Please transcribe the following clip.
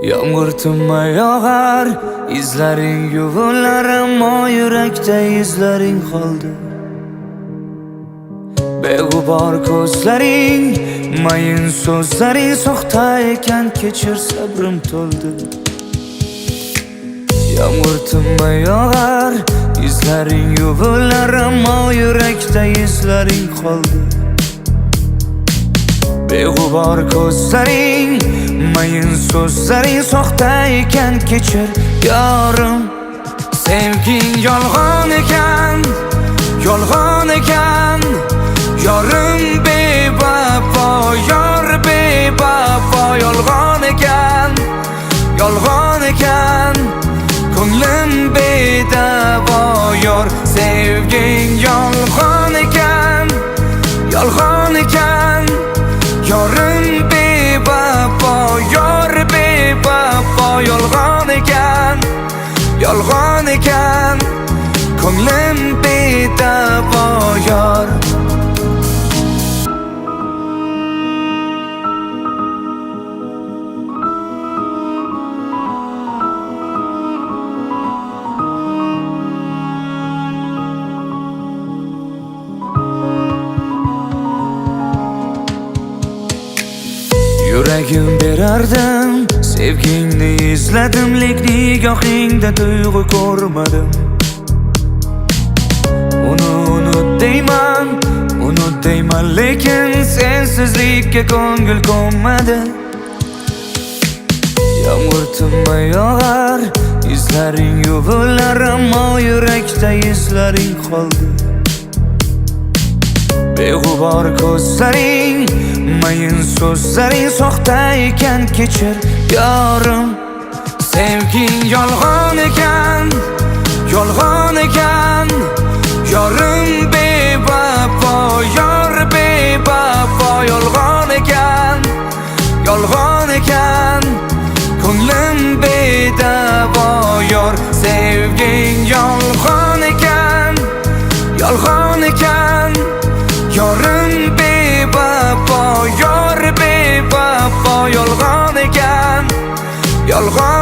Yağmur tinmay yog'ar, izlaring yuvilar, ammo yurakda izlaring qoldi. Beg'ubor ko'zlaring, mayin so'zlaring soxta ekan, kechir sabrim to'ldi. Yağmur tinmay yog'ar, izlaring yuvilar, ammo yurakda izlaring qoldi. Beg'ubor ko'zlaring, mayin so'zlaring soxta ekan, kechir yorim. Sevging yolg'on ekan, yolg'on ekan. Yorim bevafo, yor bevafo. Yolg'on ekan, yolg'on ekan. Ko'nglim bedavo yor. Sevging yolg'on ekan, yolg'on ekan. Yorim bevafo, yor bevafo. Yolg'on ekan, yolg'on ekan. Ko'nglim bedavo yor. Yuragim berardim, sevgingni izladim, lek nigohingda tuyg'u ko'rmadim. Unut deyman, lekin sensizlikka ko'ngil ko'nmadi. Yağmur tinmay yog'ar, izlaring yuvilar, ammo yurakda izlaring qoldi. Beg'ubor ko'zlaring, mayin so'zlaring soxta ekan, kechir yorim. Sevging yolg'on ekan, yolg'on ekan. Yorim bevafo, yor bevafo. Yolg'on ekan, yolg'on ekan. Ko'nglim bedavo yor. Sevging yolg'on ekan, yolg'on ekan. Yorim bevafo, yor bevafo. Yolg'on ekan, yolg'on